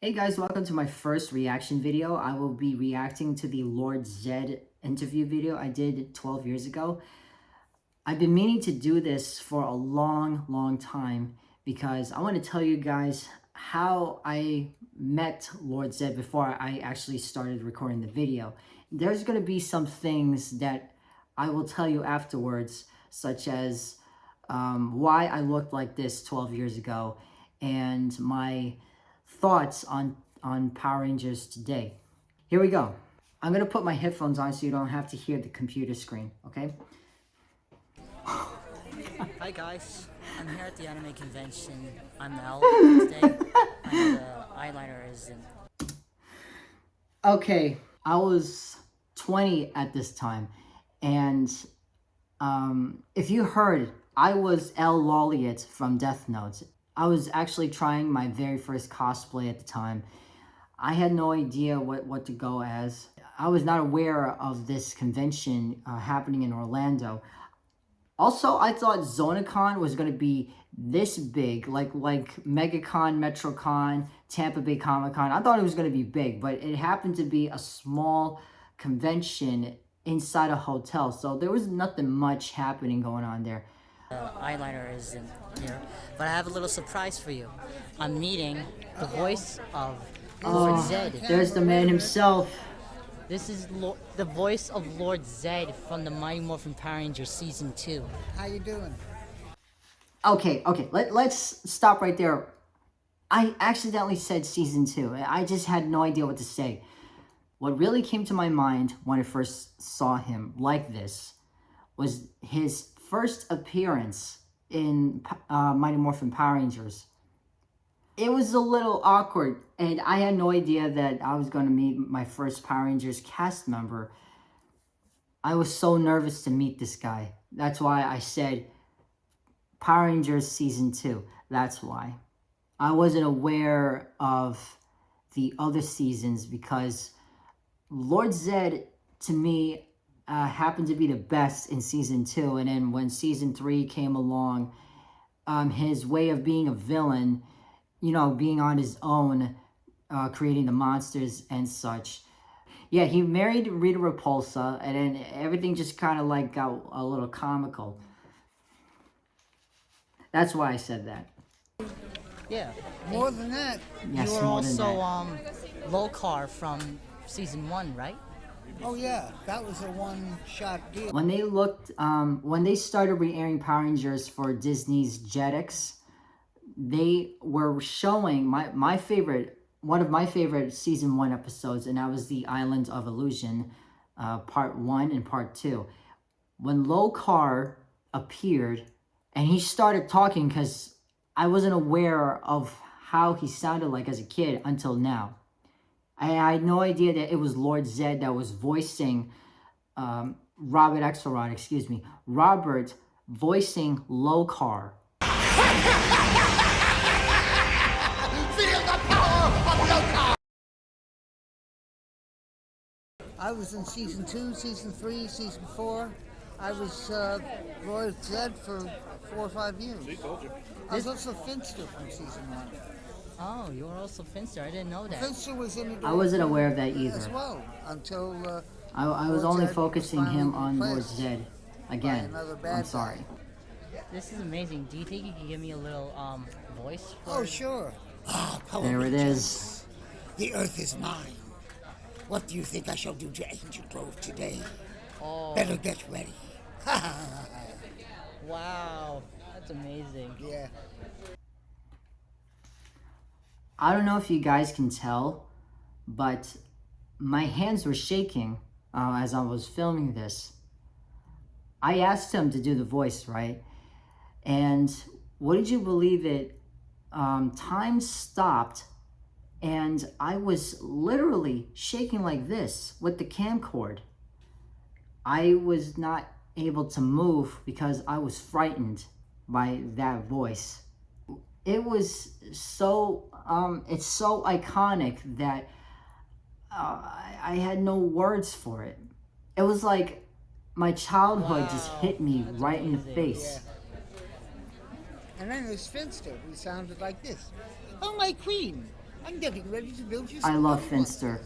Hey guys, welcome to my first reaction video. I will be reacting to the Lord Zedd interview video I did 12 years ago. I've been meaning to do this for a long time because I want to tell you guys how I met Lord Zedd before I actually started recording the video. There's going to be some things that I will tell you afterwards, such as why I looked like this 12 years ago and my thoughts on Power Rangers today. Here we go. I'm gonna put my headphones on so you don't have to hear the computer screen, okay? Hi guys, I'm here at the anime convention. I'm L today. And the eyeliner is in. Okay, I was 20 at this time, and if you heard, I was L Lolliot from Death Note. I was actually trying my very first cosplay at the time. I had no idea what to go as. I was not aware of this convention happening in Orlando. Also, I thought ZonaCon was going to be this big, like MegaCon, MetroCon, Tampa Bay Comic-Con. I thought it was going to be big, but it happened to be a small convention inside a hotel. So there was nothing much happening going on there. Eyeliner is in here, but I have a little surprise for you. I'm meeting the voice of Lord Zedd. There's the man himself. This is the voice of Lord Zedd from the Mighty Morphin Power Rangers Season 2. How you doing? Okay, let's stop right there. I accidentally said Season 2. I just had no idea what to say. What really came to my mind when I first saw him like this was his first appearance in Mighty Morphin Power Rangers. It was a little awkward, and I had no idea that I was going to meet my first Power Rangers cast member. I was so nervous to meet this guy. That's why I said Power Rangers Season 2. That's why. I wasn't aware of the other seasons because Lord Zedd, to me, happened to be the best in Season 2. And then when Season 3 came along, his way of being a villain, you know, being on his own, creating the monsters and such. Yeah, he married Rita Repulsa, and then everything just kind of like got a little comical. That's why I said that. Yeah. More than that. Yes, You were more than also that. Lokar from Season 1, right? Oh yeah, that was a one-shot deal. When they looked, when they started re-airing Power Rangers for Disney's Jetix, they were showing my favorite, one of my favorite Season 1 episodes, and that was the Island of Illusion, Part 1 and Part 2. When Lokar appeared, and he started talking, because I wasn't aware of how he sounded like as a kid until now. I had no idea that it was Lord Zedd that was voicing Robert voicing Lokar. Feel the power of Lokar! I was in Season 2, Season 3, Season 4. I was Lord Zedd for 4 or 5 years. I was also Finster from Season 1. Oh, you were also Finster. I didn't know that. Finster was in it. I wasn't aware of that either. As well, until I was Lord only Zedd focusing was him finally on Lord replaced Zedd. Again, another bad I'm guy. sorry. This is amazing. Do you think you could give me a little voice? Oh, sure. There it is. The earth is mine. What do you think I shall do to Angel Grove today? Oh, Better get ready. wow. That's amazing. Yeah. I don't know if you guys can tell, but my hands were shaking as I was filming this. I asked him to do the voice, right? And wouldn't you believe it? Time stopped, and I was literally shaking like this with the camcord. I was not able to move because I was frightened by that voice. It was so, it's so iconic that I had no words for it. It was like my childhood just hit me right in the face. Yeah. And then there's Finster, who sounded like this. Oh, my queen, I'm getting ready to build you I some love Ghostbusters. Finster.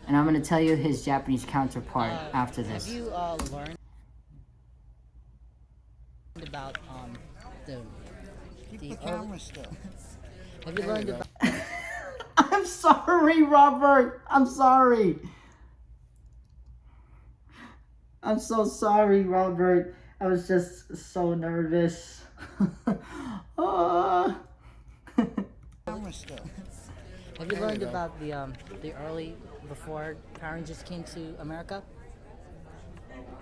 And I'm going to tell you his Japanese counterpart after Have this. you learned about the Keep the the camera still. have you learned about I'm sorry, Robert. I'm sorry. I'm so sorry, Robert. I was just so nervous. Ah. Camera still. have you learned about the early before Power Rangers came to America?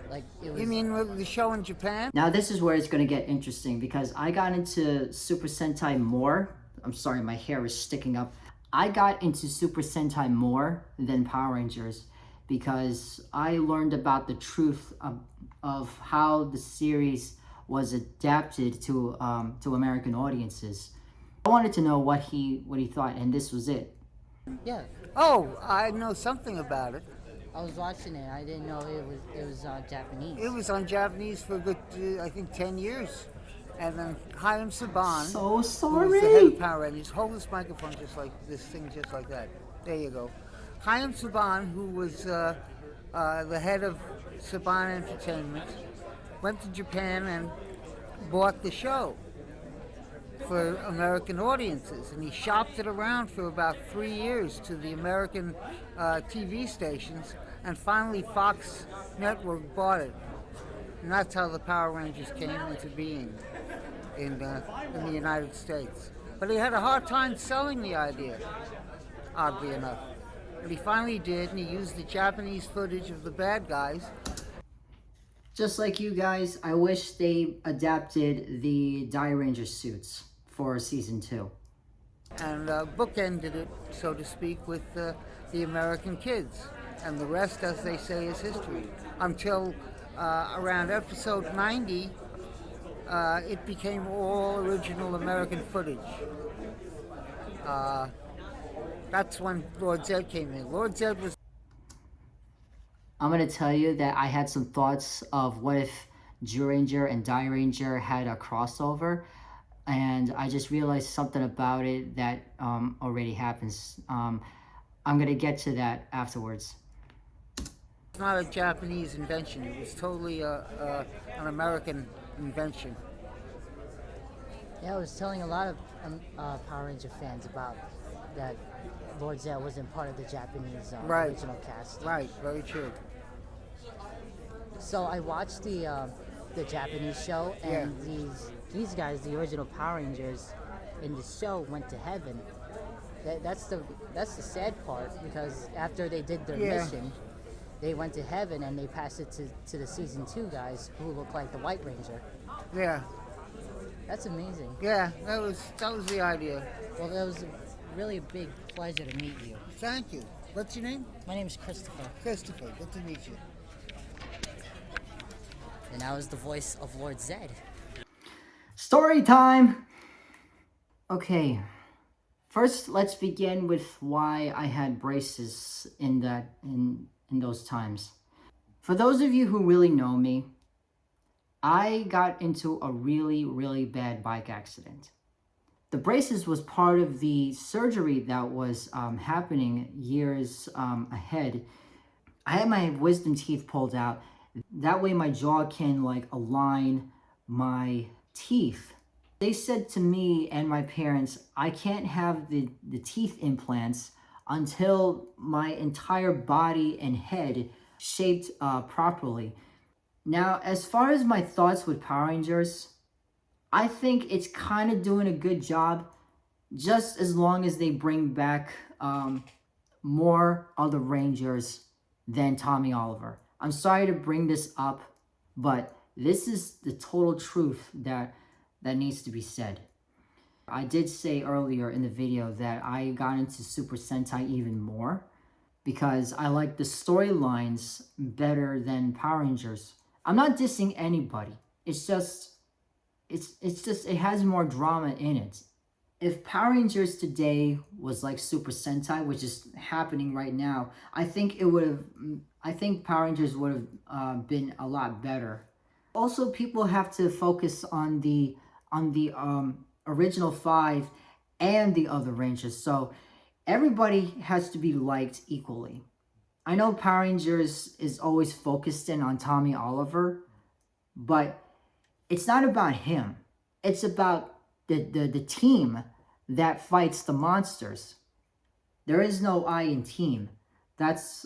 Like it was. You mean the show in Japan? Now this is where it's going to get interesting because I got into Super Sentai more. I'm sorry, my hair is sticking up. I got into Super Sentai more than Power Rangers because I learned about the truth of how the series was adapted to American audiences. I wanted to know what he thought, and this was it. Yeah, Oh, I know something about it. I was watching it. I didn't know it was Japanese. It was on Japanese for a good, I think, 10 years. And then Chaim Saban, So who was the sorry. head of Power Rangers, hold this microphone just like this thing, just like that. There you go. Chaim Saban, who was the head of Saban Entertainment, went to Japan and bought the show for American audiences, and he shopped it around for about 3 years to the American TV stations, and finally Fox Network bought it, and that's how the Power Rangers came into being in the United States. But he had a hard time selling the idea, oddly enough. But he finally did, and he used the Japanese footage of the bad guys. Just like you guys, I wish they adapted the Die Ranger suits for season 2. And bookended it, so to speak, with the American kids. And the rest, as they say, is history. Until around episode 90, it became all original American footage. That's when Lord Zedd came in. Lord Zedd was... I'm going to tell you that I had some thoughts of what if Jew Ranger and Die Ranger had a crossover, and I just realized something about it that already happens. I'm going to get to that afterwards. It's not a Japanese invention. It was totally an American invention. Yeah, I was telling a lot of Power Ranger fans about that Lord Zedd wasn't part of the Japanese Right. original cast. Right, very true. So I watched the Japanese show, and these guys, the original Power Rangers in the show, went to heaven. That's the sad part, because after they did their Yeah. mission, they went to heaven and they passed it to the season 2 guys who look like the White Ranger. Yeah, That's amazing. yeah, that was the idea. Well, it was really a big pleasure to meet you. Thank you. What's your name? My name is Christopher, Christopher. Good to meet you. and I was the voice of Lord Zedd. Story time! Okay, first let's begin with why I had braces in those times. For those of you who really know me, I got into a really, really bad bike accident. The braces was part of the surgery that was happening years ahead. I had my wisdom teeth pulled out. That way my jaw can align my teeth. They said to me and my parents, I can't have the teeth implants until my entire body and head shaped properly. Now, as far as my thoughts with Power Rangers, I think it's kind of doing a good job, just as long as they bring back more other Rangers than Tommy Oliver. I'm sorry to bring this up, but this is the total truth that needs to be said. I did say earlier in the video that I got into Super Sentai even more because I like the storylines better than Power Rangers. I'm not dissing anybody. It's just it has more drama in it. If Power Rangers today was like Super Sentai, which is happening right now, I think Power Rangers would have been a lot better. Also, people have to focus on the original 5 and the other Rangers. So everybody has to be liked equally. I know Power Rangers is always focused in on Tommy Oliver, but it's not about him. It's about the team that fights the monsters. There is no I in team. That's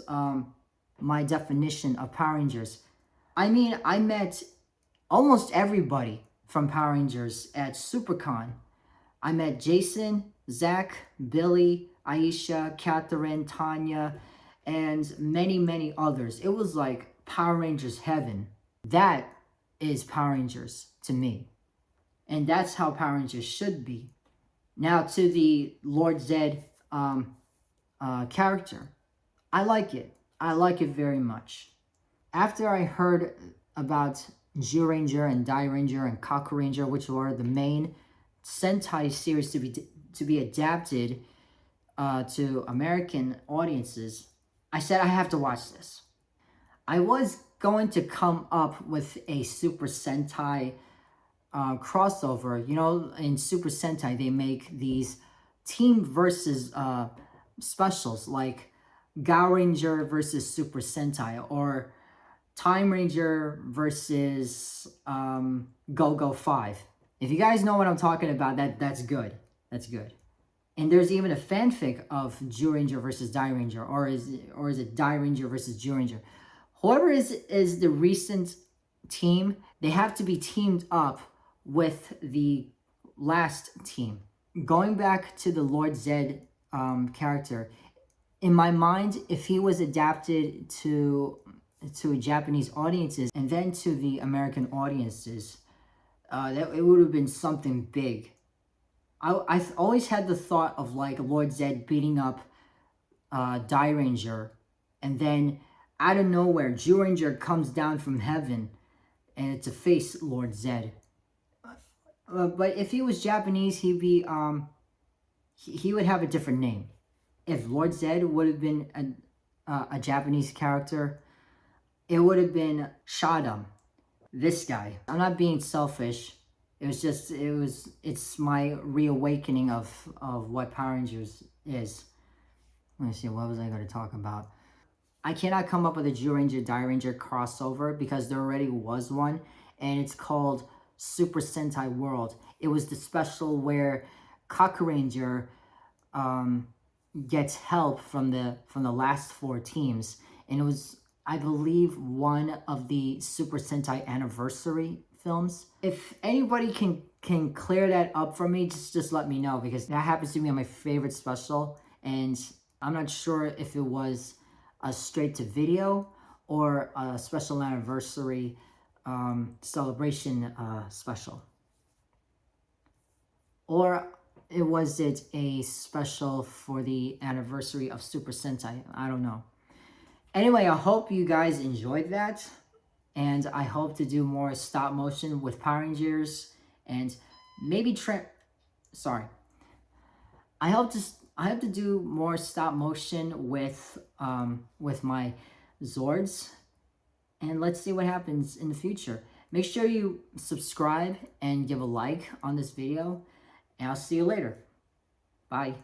my definition of Power Rangers. I mean, I met almost everybody from Power Rangers at SuperCon. I met Jason, Zach, Billy, Aisha, Catherine, Tanya, and many, many others. It was like Power Rangers heaven. That is Power Rangers to me. And that's how Power Rangers should be. Now to the Lord Zedd character. I like it. I like it very much. After I heard about Zyuranger and Dairanger and Kakuranger, which were the main Sentai series to be adapted to American audiences, I said I have to watch this. I was going to come up with a Super Sentai crossover. You know, in Super Sentai, they make these team versus specials, like Ranger versus Super Sentai, or Time Ranger versus Go-Go 5. If you guys know what I'm talking about, that's good. That's good. And there's even a fanfic of Zyuranger versus Dairanger, or is it Dairanger versus Zyuranger? Whoever is the recent team, they have to be teamed up with the last team. Going back to the Lord Zedd character, in my mind, if he was adapted to Japanese audiences and then to the American audiences, that it would have been something big. I always had the thought of like Lord Zedd beating up Dairanger, and then out of nowhere, Zyuranger comes down from heaven and to face Lord Zedd. But if he was Japanese, he'd be he would have a different name. If Lord Zedd would have been a Japanese character, it would have been Shadam. This guy. I'm not being selfish. It's my reawakening of what Power Rangers is. Let me see, what was I going to talk about? I cannot come up with a Zyuranger Dairanger crossover because there already was one, and it's called Super Sentai World. It was the special where Kakuranger gets help from the last 4 teams, and it was, I believe, one of the Super Sentai anniversary films. If anybody can clear that up for me, just let me know, because that happens to be my favorite special, and I'm not sure if it was a straight to video or a special anniversary celebration special, or was it a special for the anniversary of Super Sentai? I don't know. Anyway, I hope you guys enjoyed that, and I hope to do more stop motion with Power Rangers, and maybe I hope to do more stop motion with my Zords, and let's see what happens in the future. Make sure you subscribe and give a like on this video, and I'll see you later. Bye.